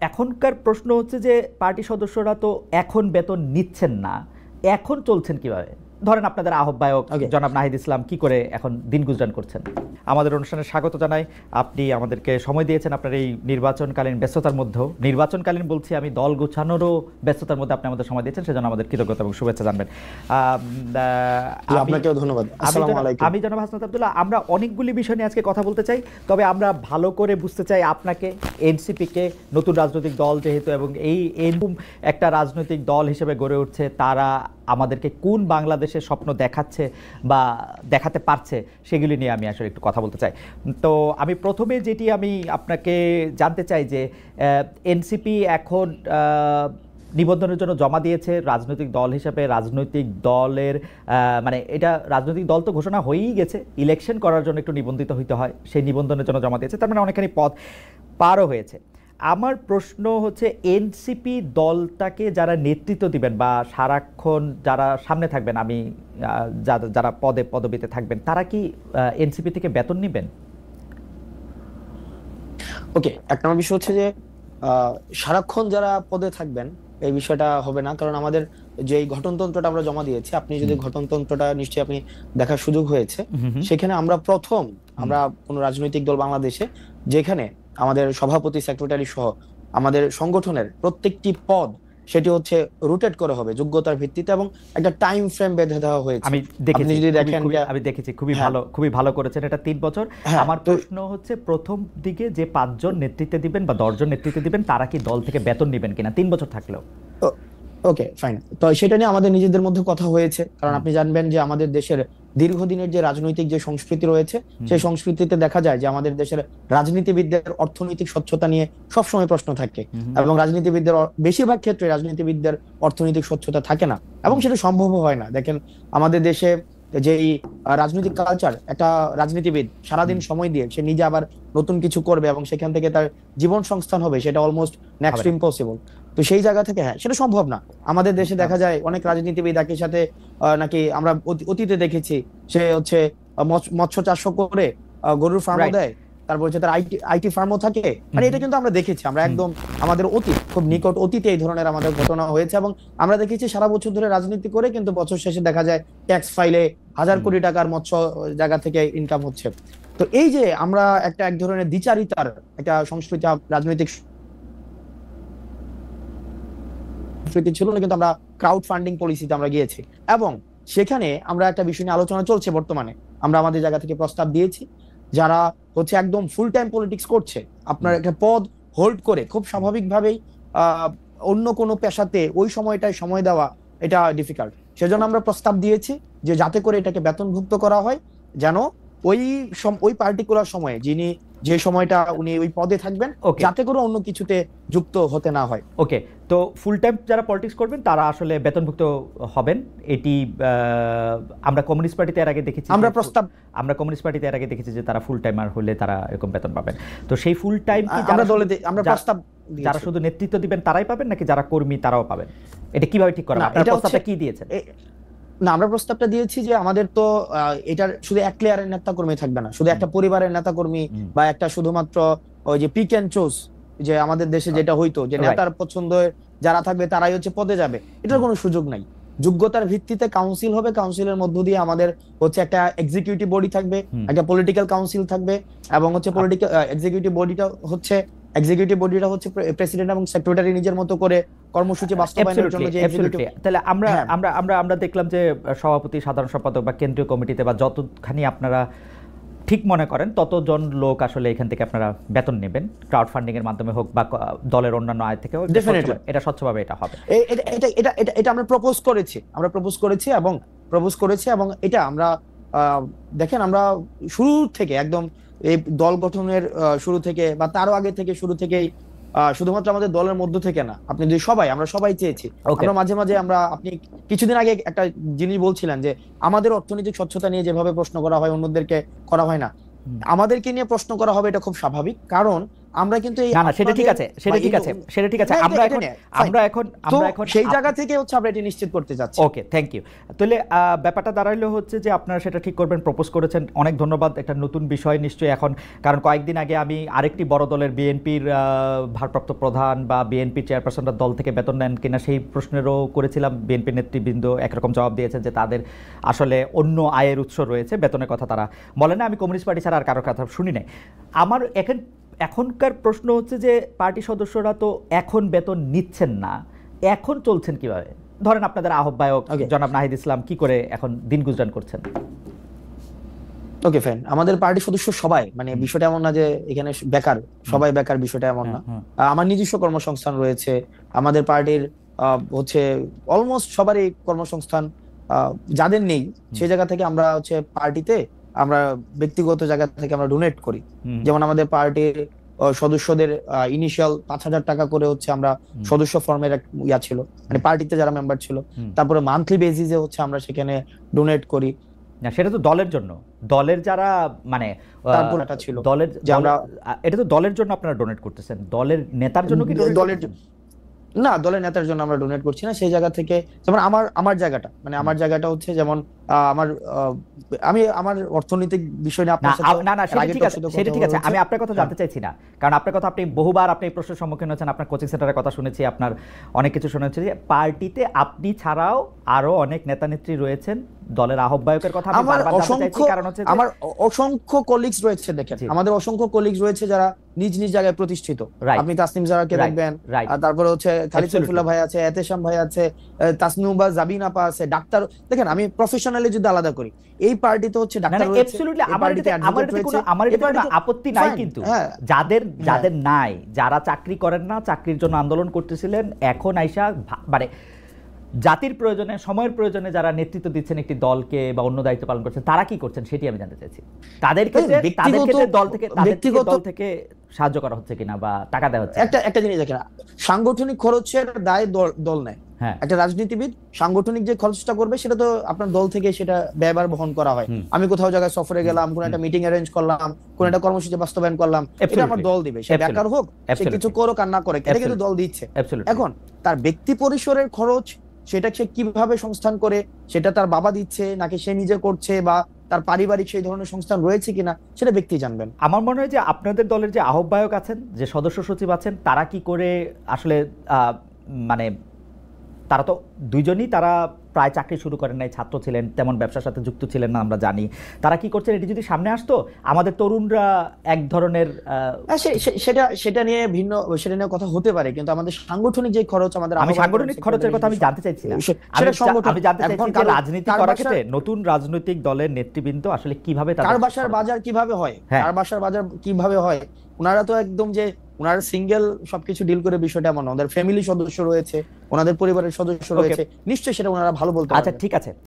এখনকার প্রশ্ন হচ্ছে যে পার্টি সদস্যরা তো এখন বেতন নিচ্ছেন না, এখন চলছেন কিভাবে? ধরেন আপনাদের আহ্বায়ক জনাব নাহিদ ইসলাম কি করে এখন দিন গুজরান করছেন? আমাদের অনুষ্ঠানে স্বাগত জানাই। আপনি আমাদেরকে সময় দিয়েছেন আপনার এই নির্বাচনকালীন ব্যস্ততার মধ্যেও, নির্বাচনকালীন বলছি আমি, দল গোছানোরও ব্যস্ততার মধ্যে আপনি আমাদের সময় দিয়েছেন, সেজন্য আমাদের কৃতজ্ঞতা এবং শুভেচ্ছা জানবেন। আপনাকেও ধন্যবাদ। আসসালামু আলাইকুম। আমি জনাব হাসনাত আব্দুল্লাহ, আমরা অনেকগুলি বিষয় নিয়ে আজকে কথা বলতে চাই, তবে আমরা ভালো করে বুঝতে চাই আপনাকে, এনসিপিকে, নতুন রাজনৈতিক দল যেহেতু, এবং এই এরকম একটা রাজনৈতিক দল হিসেবে গড়ে উঠছে, তারা আমাদেরকে কোন বাংলাদেশের স্বপ্ন দেখাচ্ছে বা দেখাতে পারছে, সেগুলি নিয়ে আমি আসলে একটু কথা বলতে চাই। তো আমি প্রথমে যেটি আমি আপনাকে জানতে চাই যে এনসিপি এখন নিবন্ধনের জন্য জমা দিয়েছে রাজনৈতিক দল হিসেবে। রাজনৈতিক দলের মানে এটা রাজনৈতিক দল তো ঘোষণা হয়েই গেছে, ইলেকশন করার জন্য একটু নিবন্ধিত হইতে হয়, সেই নিবন্ধনের জন্য জমা দিয়েছে, তার মানে অনেকখানি পথ পারও হয়েছে। আমার প্রশ্ন হচ্ছে, এনসিপি দলটাকে যারা নেতৃত্ব দিবেন বা সারাক্ষণ যারা সামনে থাকবেন, আমি যারা পদবিতে থাকবেন, তারা কি এনসিপি থেকে বেতন নেবেন? ওকে, এক নম্বর বিষয় হচ্ছে যে সারাক্ষণ যারা পদে থাকবেন এই বিষয়টা হবে না, কারণ আমাদের যে গঠনতন্ত্রটা আমরা জমা দিয়েছি, আপনি যদি গঠনতন্ত্রটা নিশ্চয়ই আপনি দেখার সুযোগ হয়েছে, সেখানে আমরা কোন রাজনৈতিক দল বাংলাদেশে যেখানে আমাদের সভাপতি, সেক্রেটারি সহ আমাদের সংগঠনের প্রত্যেকটি পদ সেটি হচ্ছে রোটেট করে হবে যোগ্যতার ভিত্তিতে, এবং একটা টাইম ফ্রেম বেঁধে দেওয়া হয়েছে। আমি দেখেছি খুবই ভালো করেছেন এটা 3 বছর। আমার প্রশ্ন হচ্ছে, প্রথম দিকে যে 5 জন নেতৃত্বে দিবেন বা 10 জন নেতৃত্বে দিবেন, তারা কি দল থেকে বেতন নেবেন কিনা 3 বছর থাকলেও? ওকে, ফাইন। তো সেটা নিয়ে আমাদের নিজেদের মধ্যে কথা হয়েছে, কারণ আপনি জানবেন যে আমাদের দেশের দীর্ঘদিনের যে রাজনৈতিক যে সংস্কৃতি রয়েছে, সেই সংস্কৃতিতে দেখা যায় যে আমাদের দেশের রাজনীতিবিদদের অর্থনৈতিক স্বচ্ছতা নিয়ে সবসময় প্রশ্ন থাকে, এবং রাজনীতিবিদদের বেশিরভাগ ক্ষেত্রে রাজনীতিবিদদের অর্থনৈতিক স্বচ্ছতা থাকে না, এবং সেটা সম্ভব হয় না। দেখেন আমাদের দেশে যে রাজনৈতিক কালচার, একটা রাজনীতিবিদ সারাদিন সময় দিয়ে সে নিজে আবার নতুন কিছু করবে এবং সেখান থেকে তার জীবন সংস্থান হবে, সেটা অলমোস্ট নেক্সট ইম্পসিবল। তো সেই জায়গা থেকে সেটা সম্ভব না। আমাদের দেশে দেখা যায় অনেক রাজনীতিবিদ একই সাথে নাকি আমরা অতীতে দেখেছি, সে হচ্ছে মৎস্য চাষ করে গরুর ফার্মও দেয়, তারপর হচ্ছে তার আইটি ফার্মও থাকে। মানে এটা কিন্তু আমরা দেখেছি, আমরা একদম আমাদের অতীত, খুব নিকট অতীতে এই ধরনের আমাদের ঘটনা হয়েছে, এবং আমরা দেখেছি সারা বছর ধরে রাজনীতি করে কিন্তু বছর শেষে দেখা যায় ট্যাক্স ফাইলে 1000 কোটি টাকার মৎস্য জায়গা থেকে ইনকাম হচ্ছে। তো এই যে আমরা এক ধরনের দ্বিচারিতার একটা সংস্কৃতি, রাজনৈতিক ছিল না, কিন্তু আমরা ক্রাউড ফান্ডিং পলিসিতে আমরা গিয়েছি, এবং সেখানে আমরা একটা বিষয় নিয়ে আলোচনা চলছে বর্তমানে। আমরা আমাদের জায়গা থেকে প্রস্তাব দিয়েছি, যারা হচ্ছে একদম ফুল টাইম পলিটিক্স করছে, আপনার একটা পদ হোল্ড করে খুব স্বাভাবিকভাবেই অন্য কোনো পেশাতে ওই সময়টায় সময় দেওয়া এটা ডিফিকাল্ট। সেজন্য আমরা প্রস্তাব দিয়েছি যে যাতে করে এটাকে বেতনভুক্ত করা হয়, যেন ওই পার্টিকুলার সময়ে যিনি যে সময়টা উনি ওই পদে থাকবেন, যাতে করে অন্য কিছুতে যুক্ত হতে না হয়। ওকে, তো ফুল টাইম যারা পলিটিক্স করবেন তারা আসলে বেতনভুক্ত হবেন। এটি আমরা কমিউনিস্ট পার্টিতে এর আগে দেখেছি, কমিউনিস্ট পার্টিতে এর আগে দেখেছি যে তারা ফুল টাইমার হলে তারা এরকম বেতন পাবেন। তো সেই ফুল টাইম কি আমরা প্রস্তাব যারা শুধু নেতৃত্ব দিবেন তারাই পাবেন, নাকি যারা কর্মী তারাও পাবেন? এটা কিভাবে ঠিক করা? আপনারা প্রস্তাবটা কি দিয়েছেন? না, আমরা প্রস্তাবটা দিয়েছি যে আমাদের তো এটার শুধু এক লেয়ারের নেতা কর্মী থাকবে না, শুধু একটা পরিবারের নেতা কর্মী বা একটা শুধুমাত্র ওই যে পিক এন্ড চুজ, যে আমাদের দেশে যেটা হইতো যে নেতার পছন্দের যারা থাকবে তারাই হচ্ছে পদে যাবে, এটার কোনো সুযোগ নাই। যোগ্যতার ভিত্তিতে কাউন্সিল হবে, কাউন্সিলের মধ্য দিয়ে আমাদের হচ্ছে একটা এক্সিকিউটিভ বডি থাকবে, একটা পলিটিক্যাল কাউন্সিল থাকবে, এবং হচ্ছে পলিটিক্যাল এক্সিকিউটিভ বডিটা হচ্ছে প্রেসিডেন্ট এবং সেক্রেটারি নিজের মতো করে কর্মসূচি বাস্তবায়নের জন্য যে এক্সিকিউটিভ। তাহলে আমরা দেখলাম যে সভাপতি, সাধারণ সম্পাদক বা কেন্দ্রীয় কমিটিতে বা যতখানি আপনারা ঠিক মনে করেন ততজন লোক আসলে এখান থেকে আপনারা বেতন নেবেন, ক্রাউড ফান্ডিং এর মাধ্যমে হোক বা দলের অন্যান্য আয় থেকেও। এটা স্বচ্ছভাবে এটা হবে। এটা আমরা প্রপোজ করেছি এবং এটা আমরা দেখেন, আমরা শুরু থেকে একদম এই দল গঠনের শুরু থেকে বা তারও আগে থেকে শুরু থেকেই শুধুমাত্র আমাদের দলের মধ্য থেকে না, আপনি যদি আমরা সবাই চেয়েছি। আমরা মাঝে মাঝে আপনি কিছুদিন আগে একটা জিনিস বলছিলেন যে আমাদের অর্থনৈতিক স্বচ্ছতা নিয়ে যেভাবে প্রশ্ন করা হয় অন্যদেরকে করা হয় না, আমাদেরকে নিয়ে প্রশ্ন করা হবে, এটা খুব স্বাভাবিক। কারণ আমরা কিন্তু এই না সেটা ঠিক আছে, সেটা ঠিক আছে, সেটা ঠিক আছে। আমরা এখন সেই জায়গা থেকে হচ্ছে আমরা এটা নিশ্চিত করতে যাচ্ছি। ওকে, থ্যাংক ইউ। তাহলে ব্যাপারটা দাঁড়াইলো হচ্ছে যে আপনারা সেটা ঠিক করবেন, প্রপোজ করেছেন, অনেক ধন্যবাদ। একটা নতুন বিষয় নিশ্চয়ই এখন, কারণ কয়েকদিন আগে আমি আরেকটি বড় দলের বিএনপির ভারপ্রাপ্ত প্রধান বা বিএনপি চেয়ারপারসনরা দল থেকে বেতন নেন কিনা সেই প্রশ্নেরও করেছিলাম। বিএনপি নেতৃবৃন্দ একরকম জবাব দিয়েছেন যে তাদের আসলে অন্য আয়ের উৎস রয়েছে, বেতনের কথা তারা বলে না। আমি কমিউনিস্ট পার্টি ছাড়া আর কারোর কথা শুনি নাই। আমার এখনকার প্রশ্ন হচ্ছে যে পার্টি সদস্যরা তো এখন বেতন নিচ্ছেন না, এখন চলছেন কিভাবে? ধরেন আপনাদের আহ্বায়ক জনাব নাহিদ ইসলাম কি করে এখন দিন গুজরান করছেন? ওকে ফাইন, আমাদের পার্টির সদস্য সবাই, মানে বিষয়টা এমন না যে এখানে বেকার, সবাই বেকার, বিষয়টা এমন না। আমার নিজস্ব কর্মসংস্থান রয়েছে, আমাদের পার্টির হচ্ছে অলমোস্ট সবারই কর্মসংস্থান। যাদের নেই সেই জায়গা থেকে আমরা হচ্ছে পার্টিতে আমরা ব্যক্তিগত জায়গা থেকে আমরা ডোনেট করি। যেমন আমাদের পার্টির সদস্যদের ইনিশিয়াল 5,000 টাকা করে হচ্ছে আমরা সদস্য ফর্মের ইয়া ছিল, মানে পার্টিতে যারা মেম্বার ছিল, তারপরে মান্থলি বেসিসে হচ্ছে আমরা সেখানে ডোনেট করি। না সেটা তো দলের জন্য, দলের যারা মানে তারপর এটা ছিল দলের যে আমরা, এটা তো দলের জন্য আপনারা ডোনেট করতেছেন, দলের নেতার জন্য কি? দলের না, দলের নেতার জন্য আমরা ডোনেট করছি না। সেই জায়গা থেকে যেমন আমার জায়গাটা, মানে আমার জায়গাটা হচ্ছে যেমন আমি আমার অর্থনৈতিক বিষয় নিয়ে আপনার সাথে না সেটা ঠিক আছে, সেটা ঠিক আছে। আমি আপনার কথা জানতে চাইছি না, কারণ আপনার কথা, আপনি বহুবার আপনি এই প্রশ্নের সম্মুখীন হয়েছেন, আপনার কোচিং সেন্টারের কথা শুনেছি, আপনার অনেক কিছু শুনেছি যে পার্টিতে আপনি ছাড়াও আরো অনেক নেতা নেত্রী রয়েছেন, দলের আহ্বায়কের কথা আমি বারবার জানতে চাইছি, কারণ হচ্ছে আমার অসংখ্য কলিগস রয়েছে। দেখেন আমাদের অসংখ্য কলিগস রয়েছে যারা নিজ নিজ জায়গায় প্রতিষ্ঠিত। আপনি তাসনিম জারাকে দেখবেন, তারপরে হচ্ছে খালিদ সাইফুল্লাহ ভাই আছে, এতেশাম ভাই আছে, তাসনুবা জাবিন আপা আছে, ডাক্তার। দেখেন আমি প্রফেশনালি যদি আলাদা করি, এই পার্টিতে হচ্ছে ডাক্তার রয়েছে, অ্যাবসলিউটলি আমার এতে কোনো আপত্তি নাই, কিন্তু যাদের নাই, যারা চাকরি করেন না, চাকরির জন্য আন্দোলন করতেছিলেন, এখন আইসা মানে জাতির প্রয়োজনে, সময়ের প্রয়োজনে যারা নেতৃত্ব দিচ্ছেন একটি দলকে বা অন্য দায়িত্ব পালন করছেন, তারা কি করছেন সেটি আমি জানতে চাইছি। তাদের ক্ষেত্রে দল থেকে সাহায্য করা হচ্ছে কিনা বা টাকা দেওয়া হচ্ছে? একটা জিনিস দেখেন, সাংগঠনিক খরচের দায় দল নেয়। একটা রাজনীতিবিদ সাংগঠনিক যে খরচটা করবে সেটা তো আপনার দল থেকে সেটা ব্যয়ভার বহন করা হয়। আমি কোথাও জায়গায় সফরে গেলাম, কোন একটা মিটিং অ্যারেঞ্জ করলাম, কোন একটা কর্মসূচি বাস্তবায়ন করলাম, এটা আমার দল দিবে। সে বেকার হোক, সে কিছু করুক আর না করে, এটা কিন্তু দল দিচ্ছে। এখন তার ব্যক্তি পরিসরের খরচ সেটা সে কিভাবে সংস্থান করে, সেটা তার বাবা দিচ্ছে নাকি সে নিজে করছে, বা তার পারিবারিক সেই ধরনের সংস্থান রয়েছে কিনা, সেটা ব্যক্তি জানবেন। আমার মনে হয় যে আপনাদের দলের যে আহ্বায়ক আছেন, যে সদস্য সচিব আছেন, তারা কি করে আসলে মানে তারা তো দুইজনই তারা প্রায় চাকরি শুরু করেন নাই, ছাত্র ছিলেন, তেমন ব্যবসার সাথে যুক্ত ছিলেন না, আমরা জানি। তারা কি করছেন এটি যদি সামনে আসতো, আমাদের তরুণরা এক ধরনের সেটা নিয়ে কথা হতে পারে, কিন্তু আমাদের সাংগঠনিক যে খরচ, আমি সাংগঠনিক খরচের কথা আমি জানতে চাইছি না, আমি জানতে চাইছি যে রাজনীতি করার ক্ষেত্রে নতুন রাজনৈতিক দলের নেতৃবৃন্দ আসলে কিভাবে কার বাসার বাজার কিভাবে হয়, কার বাসার বাজার কিভাবে হয়। ওনারা তো একদম যে ওনারা সিঙ্গেল সবকিছু ডিল করে, বিষয়টা এমন না। ওদের ফ্যামিলি সদস্য রয়েছে, ওনাদের পরিবারের সদস্য রয়েছে, নিশ্চয়ই সেটা ওনারা ভালো বলতে পারবেন। আচ্ছা ঠিক আছে।